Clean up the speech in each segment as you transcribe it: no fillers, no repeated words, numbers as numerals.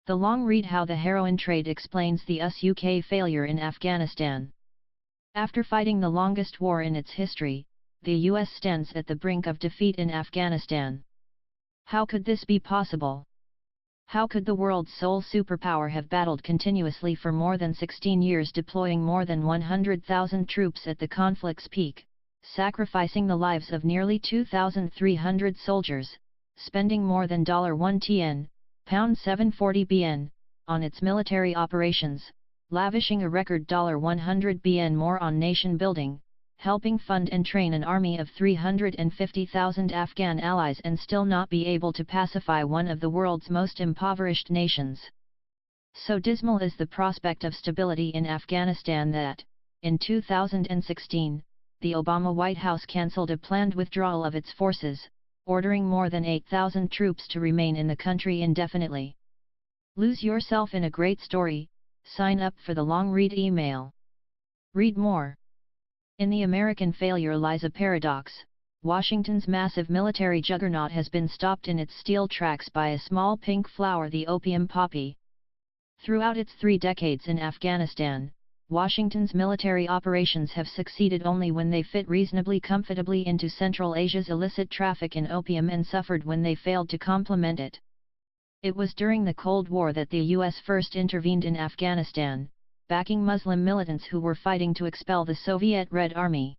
The long read: How the heroin trade explains the US-UK failure in Afghanistan. After fighting the longest war in its history, the US stands at the brink of defeat in Afghanistan. How could this be possible? How could the world's sole superpower have battled continuously for more than 16 years, deploying more than 100,000 troops at the conflict's peak, sacrificing the lives of nearly 2,300 soldiers, spending more than $1 TN, £740 BN, on its military operations, lavishing a record $100 BN more on nation building, helping fund and train an army of 350,000 Afghan allies, and still not be able to pacify one of the world's most impoverished nations? So dismal is the prospect of stability in Afghanistan that, in 2016, the Obama White House cancelled a planned withdrawal of its forces, ordering more than 8,000 troops to remain in the country indefinitely. Lose yourself in a great story. Sign up for the long read email. Read more. In the American failure lies a paradox. Washington's massive military juggernaut has been stopped in its steel tracks by a small pink flower, the opium poppy. Throughout its 3 decades in Afghanistan, Washington's military operations have succeeded only when they fit reasonably comfortably into Central Asia's illicit traffic in opium, and suffered when they failed to complement it. It was during the Cold War that the US first intervened in Afghanistan, backing Muslim militants who were fighting to expel the Soviet Red Army.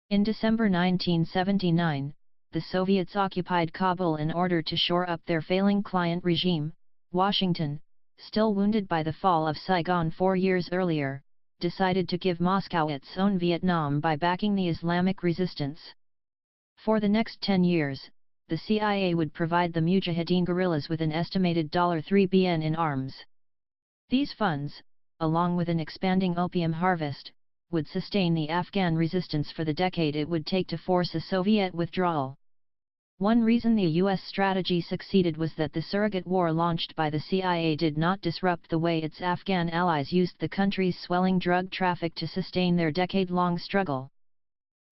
In December 1979, the Soviets occupied Kabul in order to shore up their failing client regime. Washington, still wounded by the fall of Saigon 4 years earlier, decided to give Moscow its own Vietnam by backing the Islamic resistance. For the next 10 years, the CIA would provide the Mujahideen guerrillas with an estimated $3 BN in arms. These funds, along with an expanding opium harvest, would sustain the Afghan resistance for the decade it would take to force a Soviet withdrawal. One reason the US strategy succeeded was that the surrogate war launched by the CIA did not disrupt the way its Afghan allies used the country's swelling drug traffic to sustain their decade-long struggle.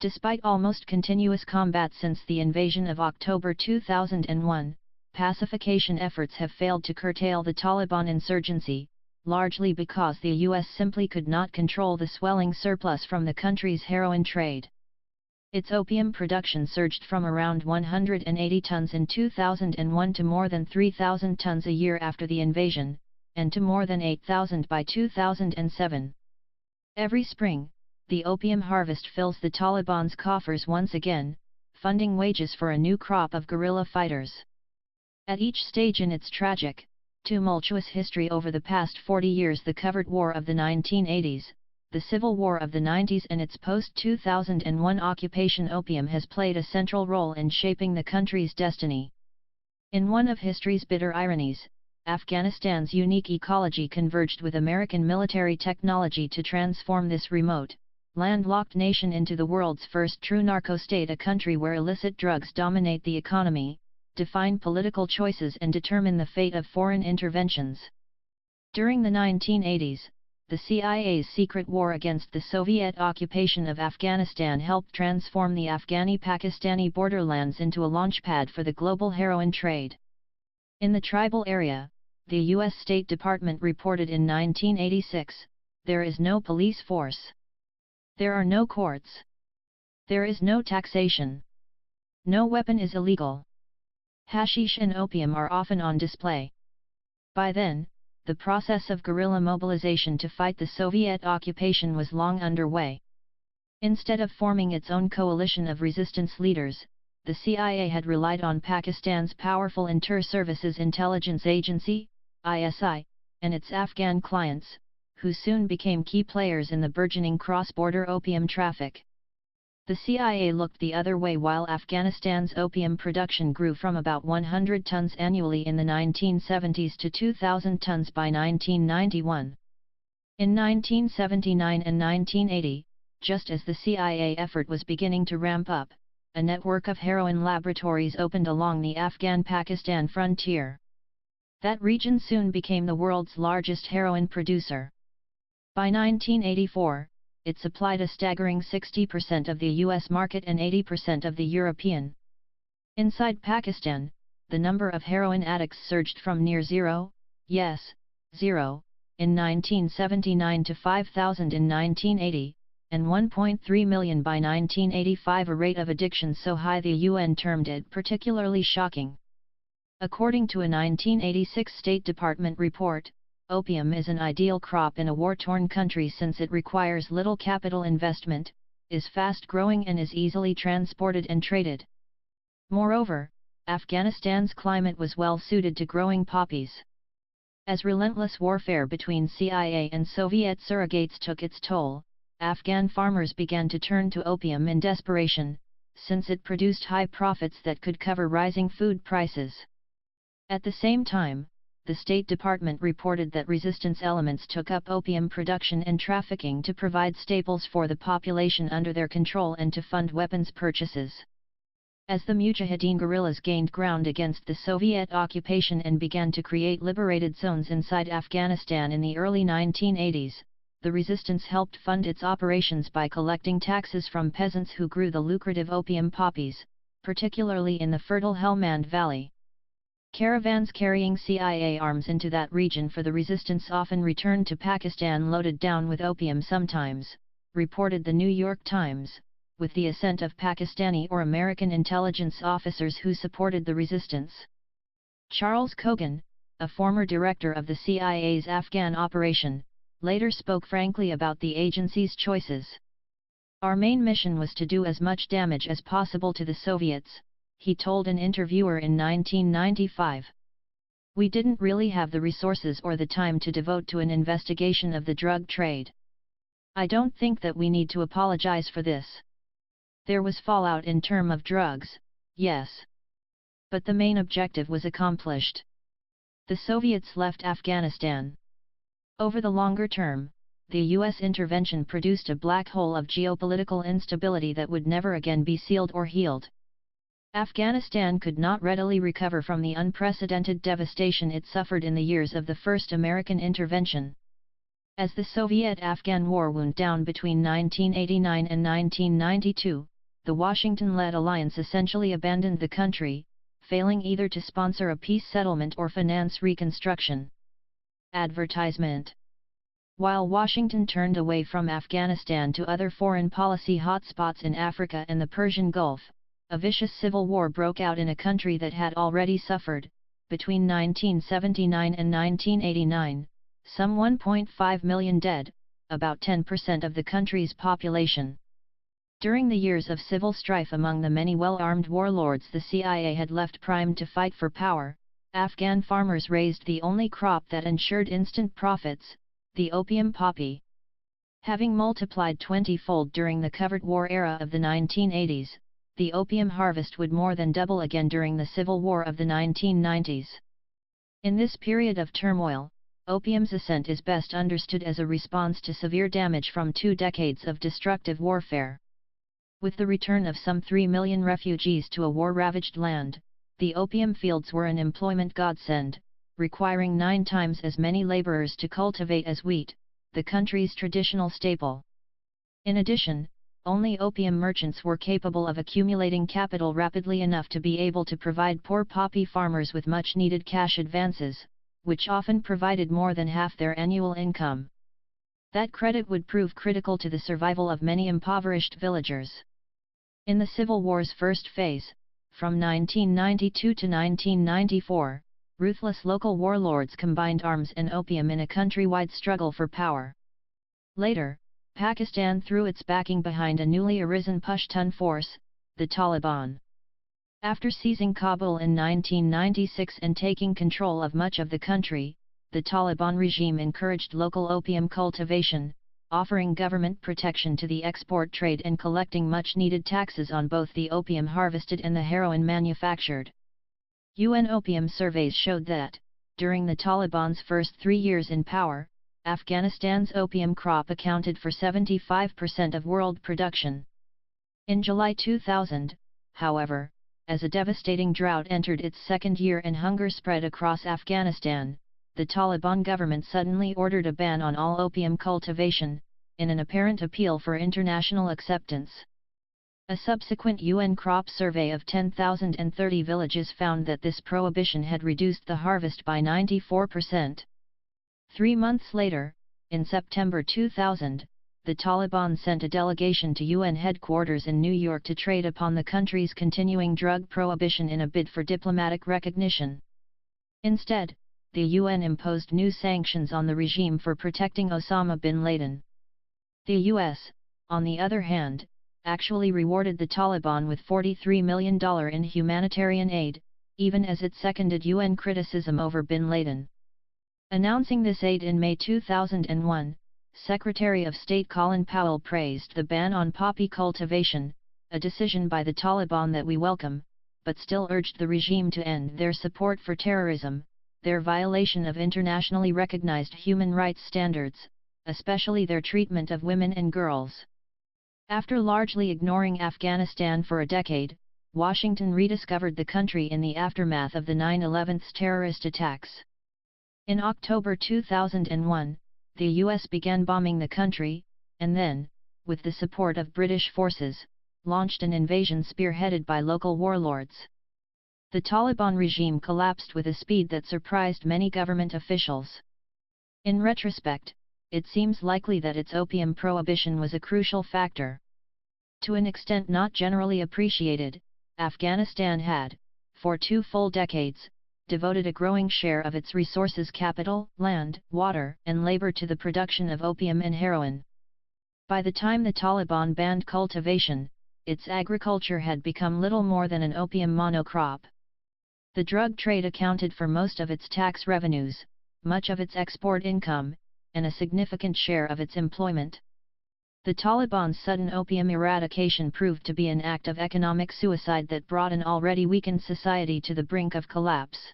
Despite almost continuous combat since the invasion of October 2001, pacification efforts have failed to curtail the Taliban insurgency, largely because the US simply could not control the swelling surplus from the country's heroin trade. Its opium production surged from around 180 tons in 2001 to more than 3,000 tons a year after the invasion, and to more than 8,000 by 2007. Every spring, the opium harvest fills the Taliban's coffers once again, funding wages for a new crop of guerrilla fighters. At each stage in its tragic, tumultuous history over the past 40 years, the covert war of the 1980s, the civil war of the 90s, and its post-2001 occupation, opium has played a central role in shaping the country's destiny. In one of history's bitter ironies, Afghanistan's unique ecology converged with American military technology to transform this remote, landlocked nation into the world's first true narco-state, a country where illicit drugs dominate the economy, define political choices, and determine the fate of foreign interventions. During the 1980s, the CIA's secret war against the Soviet occupation of Afghanistan helped transform the Afghani-Pakistani borderlands into a launchpad for the global heroin trade. In the tribal area, the U.S. State Department reported in 1986, "There is no police force. There are no courts. There is no taxation. No weapon is illegal. Hashish and opium are often on display." By then, the process of guerrilla mobilization to fight the Soviet occupation was long underway. Instead of forming its own coalition of resistance leaders, the CIA had relied on Pakistan's powerful Inter-Services Intelligence Agency, ISI, and its Afghan clients, who soon became key players in the burgeoning cross-border opium traffic. The CIA looked the other way while Afghanistan's opium production grew from about 100 tons annually in the 1970s to 2,000 tons by 1991. In 1979 and 1980, just as the CIA effort was beginning to ramp up, a network of heroin laboratories opened along the Afghan-Pakistan frontier. That region soon became the world's largest heroin producer. By 1984, it supplied a staggering 60% of the US market and 80% of the European. Inside Pakistan, the number of heroin addicts surged from near zero, yes, 0, in 1979 to 5,000 in 1980, and 1.3 million by 1985, a rate of addiction so high the UN termed it particularly shocking. According to a 1986 State Department report, opium is an ideal crop in a war-torn country since it requires little capital investment, is fast-growing and is easily transported and traded. Moreover, Afghanistan's climate was well suited to growing poppies. As relentless warfare between CIA and Soviet surrogates took its toll, Afghan farmers began to turn to opium in desperation, since it produced high profits that could cover rising food prices. At the same time, the State Department reported that resistance elements took up opium production and trafficking to provide staples for the population under their control and to fund weapons purchases. As the Mujahideen guerrillas gained ground against the Soviet occupation and began to create liberated zones inside Afghanistan in the early 1980s, the resistance helped fund its operations by collecting taxes from peasants who grew the lucrative opium poppies, particularly in the fertile Helmand Valley. Caravans carrying CIA arms into that region for the resistance often returned to Pakistan loaded down with opium sometimes, reported the New York Times, with the assent of Pakistani or American intelligence officers who supported the resistance. Charles Cogan, a former director of the CIA's Afghan operation, later spoke frankly about the agency's choices. "Our main mission was to do as much damage as possible to the Soviets," he told an interviewer in 1995. "We didn't really have the resources or the time to devote to an investigation of the drug trade. I don't think that we need to apologize for this. There was fallout in terms of drugs, yes. But the main objective was accomplished. The Soviets left Afghanistan. Over the longer term, the US intervention produced a black hole of geopolitical instability that would never again be sealed or healed. Afghanistan could not readily recover from the unprecedented devastation it suffered in the years of the first American intervention. As the Soviet-Afghan War wound down between 1989 and 1992, the Washington-led alliance essentially abandoned the country, failing either to sponsor a peace settlement or finance reconstruction." Advertisement. While Washington turned away from Afghanistan to other foreign policy hotspots in Africa and the Persian Gulf, a vicious civil war broke out in a country that had already suffered, between 1979 and 1989, some 1.5 million dead, about 10% of the country's population. During the years of civil strife among the many well-armed warlords the CIA had left primed to fight for power, Afghan farmers raised the only crop that ensured instant profits, the opium poppy. Having multiplied 20-fold during the covert war era of the 1980s, the opium harvest would more than double again during the Civil War of the 1990s. In this period of turmoil, opium's ascent is best understood as a response to severe damage from 2 decades of destructive warfare. With the return of some 3 million refugees to a war-ravaged land, the opium fields were an employment godsend, requiring 9 times as many laborers to cultivate as wheat, the country's traditional staple. In addition, only opium merchants were capable of accumulating capital rapidly enough to be able to provide poor poppy farmers with much-needed cash advances, which often provided more than half their annual income. That credit would prove critical to the survival of many impoverished villagers. In the Civil War's first phase, from 1992 to 1994, ruthless local warlords combined arms and opium in a countrywide struggle for power. Later, Pakistan threw its backing behind a newly arisen Pashtun force, the Taliban. After seizing Kabul in 1996 and taking control of much of the country, the Taliban regime encouraged local opium cultivation, offering government protection to the export trade and collecting much-needed taxes on both the opium harvested and the heroin manufactured. UN opium surveys showed that, during the Taliban's first 3 years in power, Afghanistan's opium crop accounted for 75% of world production. In July 2000, however, as a devastating drought entered its second year and hunger spread across Afghanistan, the Taliban government suddenly ordered a ban on all opium cultivation, in an apparent appeal for international acceptance. A subsequent UN crop survey of 10,030 villages found that this prohibition had reduced the harvest by 94%. 3 months later, in September 2000, the Taliban sent a delegation to UN headquarters in New York to trade upon the country's continuing drug prohibition in a bid for diplomatic recognition. Instead, the UN imposed new sanctions on the regime for protecting Osama bin Laden. The US, on the other hand, actually rewarded the Taliban with $43 million in humanitarian aid, even as it seconded UN criticism over bin Laden. Announcing this aid in May 2001, Secretary of State Colin Powell praised the ban on poppy cultivation, a decision by the Taliban that we welcome, but still urged the regime to end their support for terrorism, their violation of internationally recognized human rights standards, especially their treatment of women and girls. After largely ignoring Afghanistan for a decade, Washington rediscovered the country in the aftermath of the 9/11 terrorist attacks. In October 2001, the US began bombing the country, and then, with the support of British forces, launched an invasion spearheaded by local warlords. The Taliban regime collapsed with a speed that surprised many government officials. In retrospect, it seems likely that its opium prohibition was a crucial factor. To an extent not generally appreciated, Afghanistan had, for 2 full decades, devoted a growing share of its resources, capital, land, water, and labor to the production of opium and heroin. By the time the Taliban banned cultivation, its agriculture had become little more than an opium monocrop. The drug trade accounted for most of its tax revenues, much of its export income, and a significant share of its employment. The Taliban's sudden opium eradication proved to be an act of economic suicide that brought an already weakened society to the brink of collapse.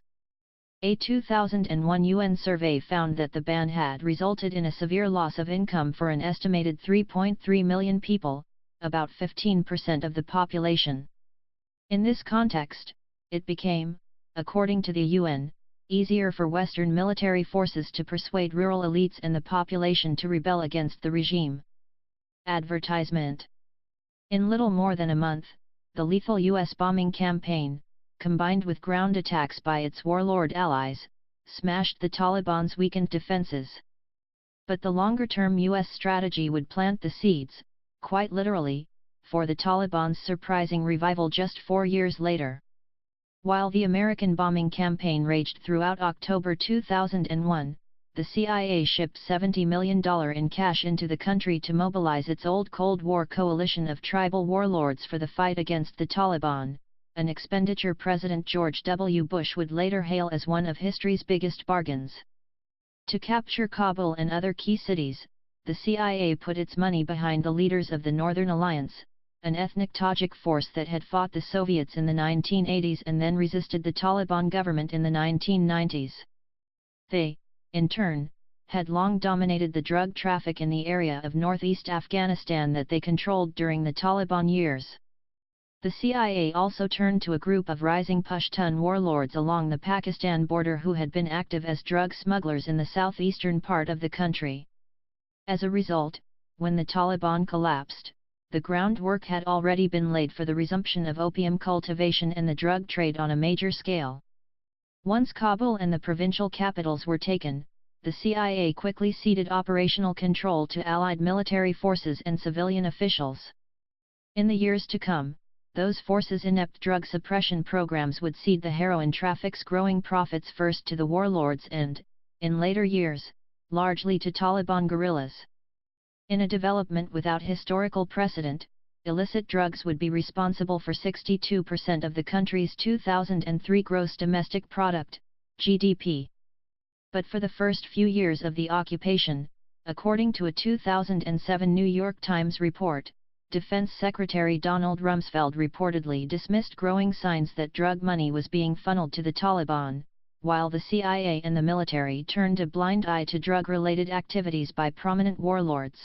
A 2001 UN survey found that the ban had resulted in a severe loss of income for an estimated 3.3 million people, about 15% of the population. In this context, it became, according to the UN, easier for Western military forces to persuade rural elites and the population to rebel against the regime. Advertisement. In little more than a month, the lethal US bombing campaign, combined with ground attacks by its warlord allies, smashed the Taliban's weakened defenses. But the longer-term US strategy would plant the seeds, quite literally, for the Taliban's surprising revival just 4 years later. While the American bombing campaign raged throughout October 2001, the CIA shipped $70 million in cash into the country to mobilize its old Cold War coalition of tribal warlords for the fight against the Taliban, an expenditure President George W. Bush would later hail as one of history's biggest bargains. To capture Kabul and other key cities, the CIA put its money behind the leaders of the Northern Alliance, an ethnic Tajik force that had fought the Soviets in the 1980s and then resisted the Taliban government in the 1990s. They, in turn, had long dominated the drug traffic in the area of northeast Afghanistan that they controlled during the Taliban years. The CIA also turned to a group of rising Pashtun warlords along the Pakistan border who had been active as drug smugglers in the southeastern part of the country. As a result, when the Taliban collapsed, the groundwork had already been laid for the resumption of opium cultivation and the drug trade on a major scale. Once Kabul and the provincial capitals were taken, the CIA quickly ceded operational control to Allied military forces and civilian officials. In the years to come, those forces' inept drug suppression programs would cede the heroin traffic's growing profits first to the warlords and, in later years, largely to Taliban guerrillas. In a development without historical precedent, illicit drugs would be responsible for 62% of the country's 2003 gross domestic product, GDP. But for the first few years of the occupation, according to a 2007 New York Times report, Defense Secretary Donald Rumsfeld reportedly dismissed growing signs that drug money was being funneled to the Taliban, while the CIA and the military turned a blind eye to drug-related activities by prominent warlords.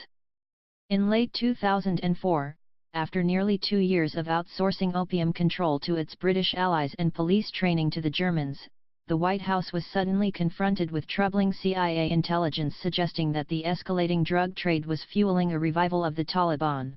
In late 2004, after nearly 2 years of outsourcing opium control to its British allies and police training to the Germans, the White House was suddenly confronted with troubling CIA intelligence suggesting that the escalating drug trade was fueling a revival of the Taliban.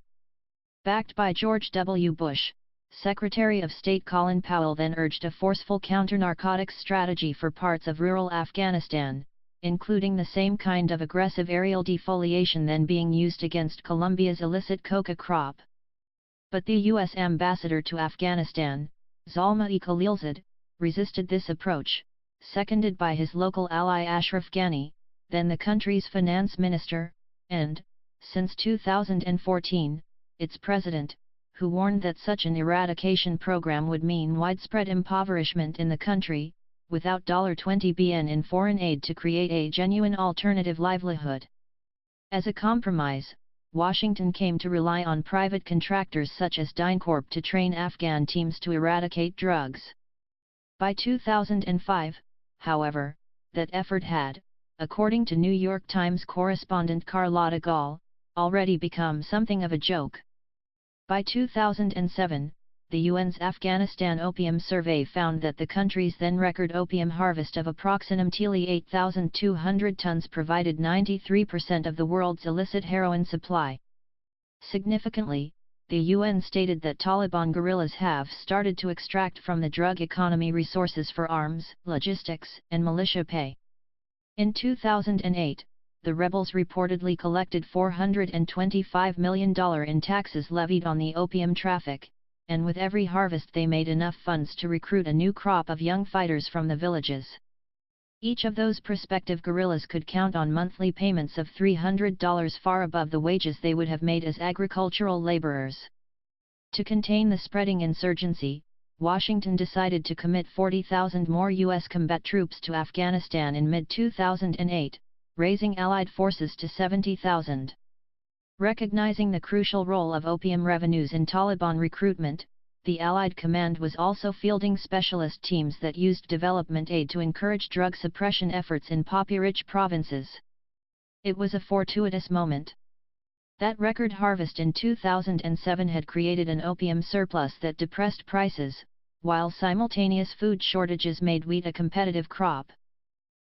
Backed by George W. Bush, Secretary of State Colin Powell then urged a forceful counter-narcotics strategy for parts of rural Afghanistan, including the same kind of aggressive aerial defoliation then being used against Colombia's illicit coca crop. But the U.S. ambassador to Afghanistan, Zalmay Khalilzad, resisted this approach, seconded by his local ally Ashraf Ghani, then the country's finance minister, and, since 2014, its president, who warned that such an eradication program would mean widespread impoverishment in the country, without $20 billion in foreign aid to create a genuine alternative livelihood. As a compromise, Washington came to rely on private contractors such as DynCorp to train Afghan teams to eradicate drugs. By 2005, however, that effort had, according to New York Times correspondent Carlotta Gall, already become something of a joke. By 2007, the UN's Afghanistan Opium Survey found that the country's then record opium harvest of approximately 8,200 tons provided 93% of the world's illicit heroin supply. Significantly, the UN stated that Taliban guerrillas have started to extract from the drug economy resources for arms, logistics, and militia pay. In 2008, the rebels reportedly collected $425 million in taxes levied on the opium traffic, and with every harvest they made enough funds to recruit a new crop of young fighters from the villages. Each of those prospective guerrillas could count on monthly payments of $300 far above the wages they would have made as agricultural laborers. To contain the spreading insurgency, Washington decided to commit 40,000 more U.S. combat troops to Afghanistan in mid-2008, raising Allied forces to 70,000. Recognizing the crucial role of opium revenues in Taliban recruitment, the Allied command was also fielding specialist teams that used development aid to encourage drug suppression efforts in poppy-rich provinces. It was a fortuitous moment. That record harvest in 2007 had created an opium surplus that depressed prices, while simultaneous food shortages made wheat a competitive crop.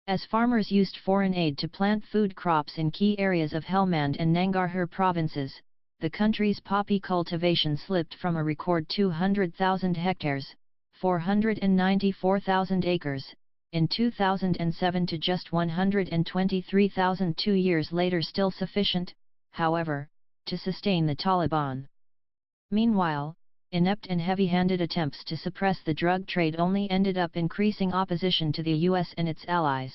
As farmers used foreign aid to plant food crops in key areas of Helmand and Nangarhar provinces, the country's poppy cultivation slipped from a record 200,000 hectares, 494,000 acres, in 2007 to just 123,000 2 years later, still sufficient, however, to sustain the Taliban. Meanwhile, inept and heavy-handed attempts to suppress the drug trade only ended up increasing opposition to the U.S. and its allies.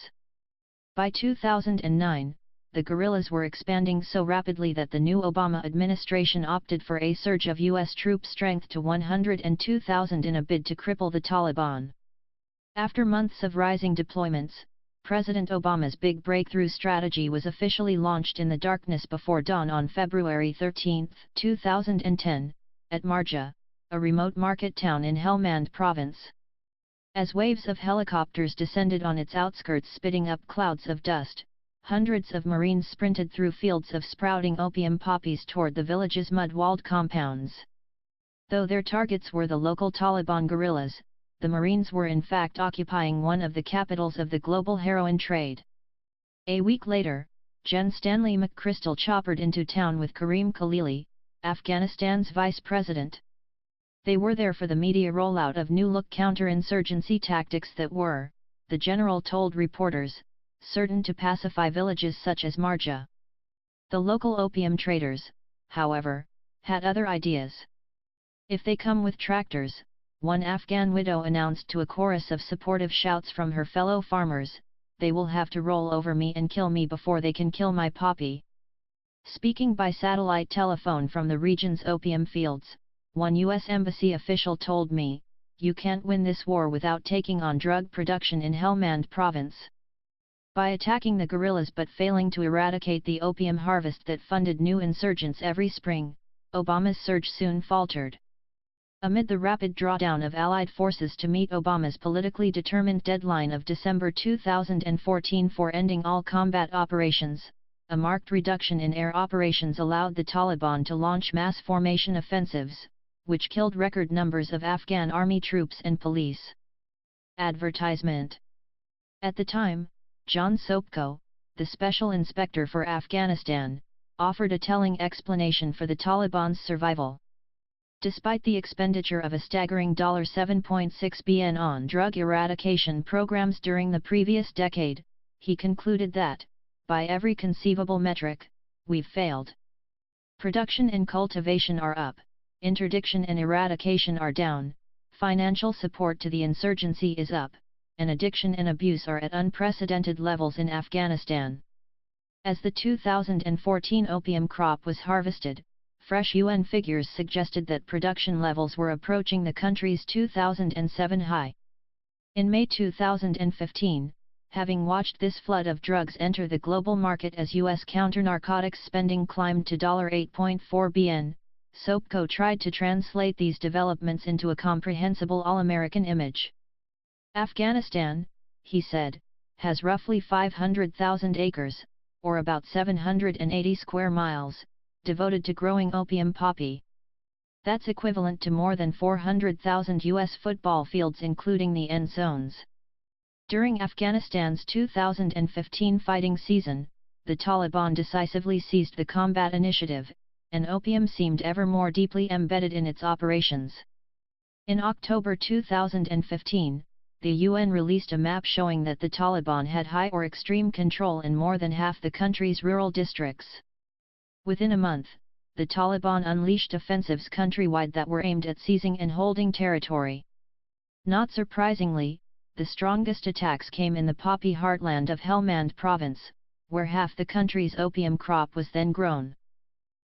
By 2009, the guerrillas were expanding so rapidly that the new Obama administration opted for a surge of U.S. troop strength to 102,000 in a bid to cripple the Taliban. After months of rising deployments, President Obama's big breakthrough strategy was officially launched in the darkness before dawn on February 13, 2010, at Marja, a remote market town in Helmand province. As waves of helicopters descended on its outskirts spitting up clouds of dust, hundreds of Marines sprinted through fields of sprouting opium poppies toward the village's mud-walled compounds. Though their targets were the local Taliban guerrillas, the Marines were in fact occupying one of the capitals of the global heroin trade. A week later, Gen. Stanley McChrystal choppered into town with Karim Khalili, Afghanistan's vice president. They were there for the media rollout of new-look counterinsurgency tactics that were, the general told reporters, certain to pacify villages such as Marja. The local opium traders, however, had other ideas. If they come with tractors, one Afghan widow announced to a chorus of supportive shouts from her fellow farmers, they will have to roll over me and kill me before they can kill my poppy. Speaking by satellite telephone from the region's opium fields, one U.S. embassy official told me, "You can't win this war without taking on drug production in Helmand province." By attacking the guerrillas but failing to eradicate the opium harvest that funded new insurgents every spring, Obama's surge soon faltered. Amid the rapid drawdown of Allied forces to meet Obama's politically determined deadline of December 2014 for ending all combat operations, a marked reduction in air operations allowed the Taliban to launch mass formation offensives, which killed record numbers of Afghan army troops and police. Advertisement. At the time, John Sopko, the Special Inspector for Afghanistan, offered a telling explanation for the Taliban's survival. Despite the expenditure of a staggering $7.6 billion on drug eradication programs during the previous decade, he concluded that, by every conceivable metric, we've failed. Production and cultivation are up, interdiction and eradication are down, financial support to the insurgency is up, and addiction and abuse are at unprecedented levels in Afghanistan. As the 2014 opium crop was harvested, fresh UN figures suggested that production levels were approaching the country's 2007 high. In May 2015, having watched this flood of drugs enter the global market as U.S. counter-narcotics spending climbed to $8.4 billion, SOPCO tried to translate these developments into a comprehensible all-American image. Afghanistan, he said, has roughly 500,000 acres, or about 780 square miles, devoted to growing opium poppy. That's equivalent to more than 400,000 U.S. football fields including the end zones. During Afghanistan's 2015 fighting season, the Taliban decisively seized the combat initiative, and opium seemed ever more deeply embedded in its operations. In October 2015, the UN released a map showing that the Taliban had high or extreme control in more than half the country's rural districts. Within a month, the Taliban unleashed offensives countrywide that were aimed at seizing and holding territory. Not surprisingly, the strongest attacks came in the poppy heartland of Helmand province, where half the country's opium crop was then grown.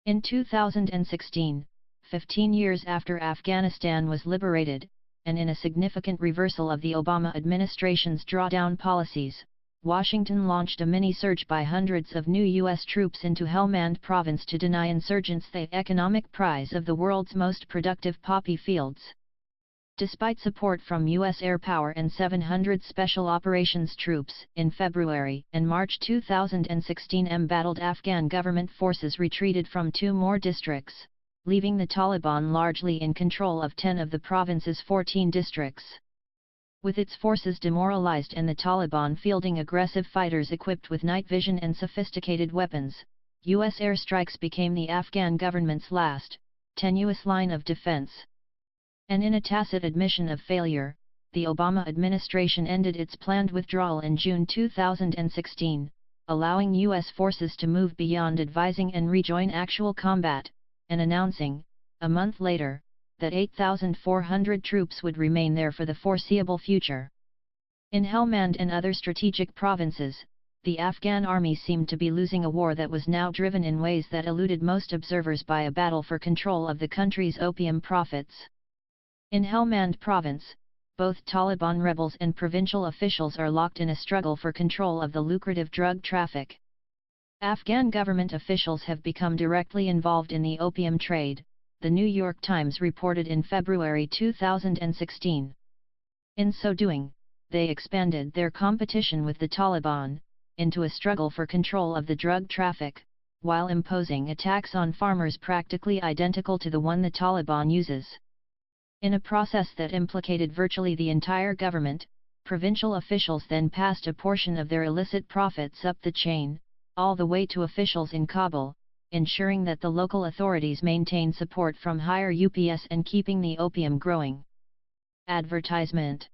In 2016, 15 years after Afghanistan was liberated, and in a significant reversal of the Obama administration's drawdown policies, Washington launched a mini-surge by hundreds of new U.S. troops into Helmand province to deny insurgents the economic prize of the world's most productive poppy fields. Despite support from U.S. air power and 700 Special Operations troops, in February and March 2016 embattled Afghan government forces retreated from 2 more districts, leaving the Taliban largely in control of 10 of the province's 14 districts. With its forces demoralized and the Taliban fielding aggressive fighters equipped with night vision and sophisticated weapons, U.S. airstrikes became the Afghan government's last, tenuous line of defense. And in a tacit admission of failure, the Obama administration ended its planned withdrawal in June 2016, allowing U.S. forces to move beyond advising and rejoin actual combat, and announcing, a month later, that 8,400 troops would remain there for the foreseeable future. In Helmand and other strategic provinces, the Afghan army seemed to be losing a war that was now driven in ways that eluded most observers by a battle for control of the country's opium profits. In Helmand province, both Taliban rebels and provincial officials are locked in a struggle for control of the lucrative drug traffic. Afghan government officials have become directly involved in the opium trade, The New York Times reported in February 2016. In so doing, they expanded their competition with the Taliban into a struggle for control of the drug traffic, while imposing a tax on farmers practically identical to the one the Taliban uses. In a process that implicated virtually the entire government, provincial officials then passed a portion of their illicit profits up the chain, all the way to officials in Kabul, ensuring that the local authorities maintain support from higher UPS and keeping the opium growing. Advertisement.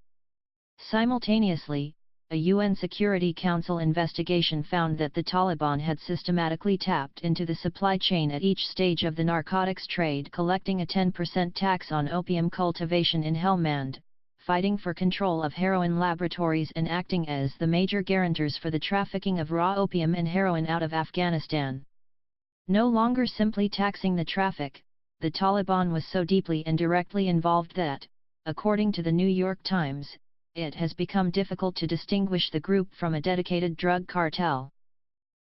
Simultaneously, a UN Security Council investigation found that the Taliban had systematically tapped into the supply chain at each stage of the narcotics trade, collecting a 10% tax on opium cultivation in Helmand, fighting for control of heroin laboratories and acting as the major guarantors for the trafficking of raw opium and heroin out of Afghanistan. No longer simply taxing the traffic, the Taliban was so deeply and directly involved that, according to the New York Times, it has become difficult to distinguish the group from a dedicated drug cartel.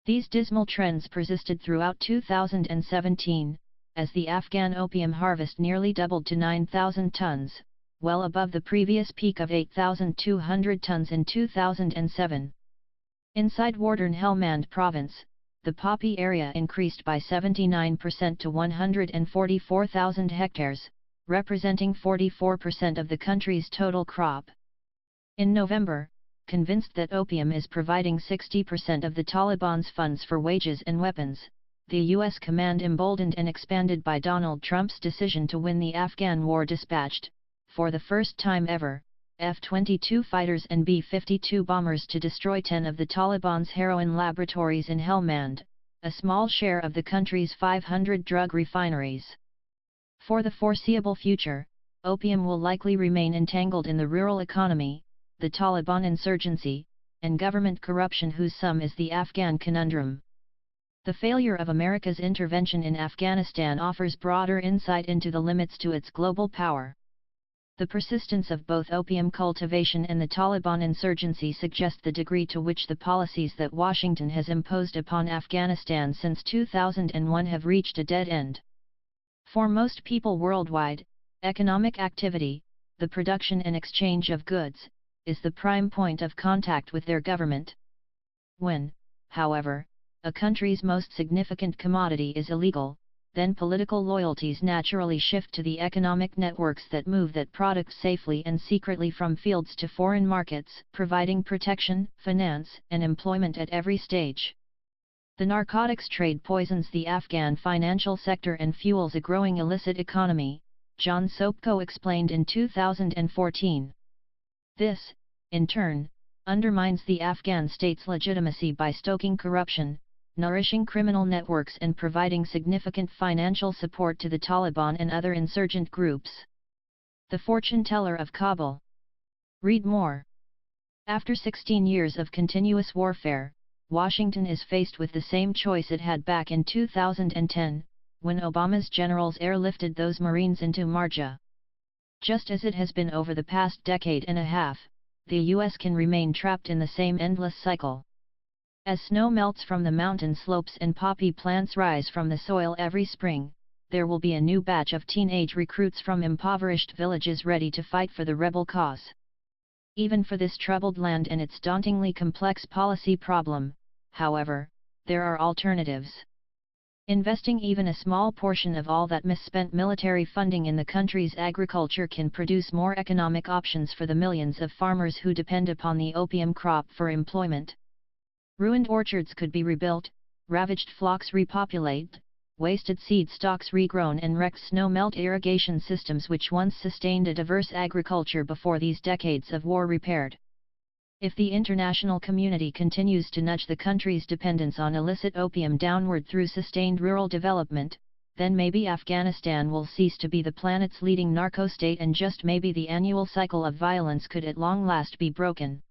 These dismal trends persisted throughout 2017, as the Afghan opium harvest nearly doubled to 9,000 tons, well above the previous peak of 8,200 tons in 2007. Inside Wardern Helmand province, the poppy area increased by 79% to 144,000 hectares, representing 44% of the country's total crop. In November, convinced that opium is providing 60% of the Taliban's funds for wages and weapons, the U.S. command emboldened and expanded by Donald Trump's decision to win the Afghan war dispatched, for the first time ever, F-22 fighters and B-52 bombers to destroy 10 of the Taliban's heroin laboratories in Helmand, a small share of the country's 500 drug refineries. For the foreseeable future, opium will likely remain entangled in the rural economy, the Taliban insurgency, and government corruption whose sum is the Afghan conundrum. The failure of America's intervention in Afghanistan offers broader insight into the limits to its global power. The persistence of both opium cultivation and the Taliban insurgency suggest the degree to which the policies that Washington has imposed upon Afghanistan since 2001 have reached a dead end. For most people worldwide, economic activity, the production and exchange of goods, is the prime point of contact with their government. When, however, a country's most significant commodity is illegal, then political loyalties naturally shift to the economic networks that move that product safely and secretly from fields to foreign markets, providing protection, finance, and employment at every stage. The narcotics trade poisons the Afghan financial sector and fuels a growing illicit economy, John Sopko explained in 2014. This, in turn, undermines the Afghan state's legitimacy by stoking corruption, nourishing criminal networks and providing significant financial support to the Taliban and other insurgent groups. The fortune teller of Kabul. Read more. After 16 years of continuous warfare, Washington is faced with the same choice it had back in 2010, when Obama's generals airlifted those Marines into Marja. Just as it has been over the past decade and a half, the U.S. can remain trapped in the same endless cycle. As snow melts from the mountain slopes and poppy plants rise from the soil every spring, there will be a new batch of teenage recruits from impoverished villages ready to fight for the rebel cause. Even for this troubled land and its dauntingly complex policy problem, however, there are alternatives. Investing even a small portion of all that misspent military funding in the country's agriculture can produce more economic options for the millions of farmers who depend upon the opium crop for employment. Ruined orchards could be rebuilt, ravaged flocks repopulated, wasted seed stocks regrown and wrecked snow-melt irrigation systems which once sustained a diverse agriculture before these decades of war repaired. If the international community continues to nudge the country's dependence on illicit opium downward through sustained rural development, then maybe Afghanistan will cease to be the planet's leading narco-state and just maybe the annual cycle of violence could at long last be broken.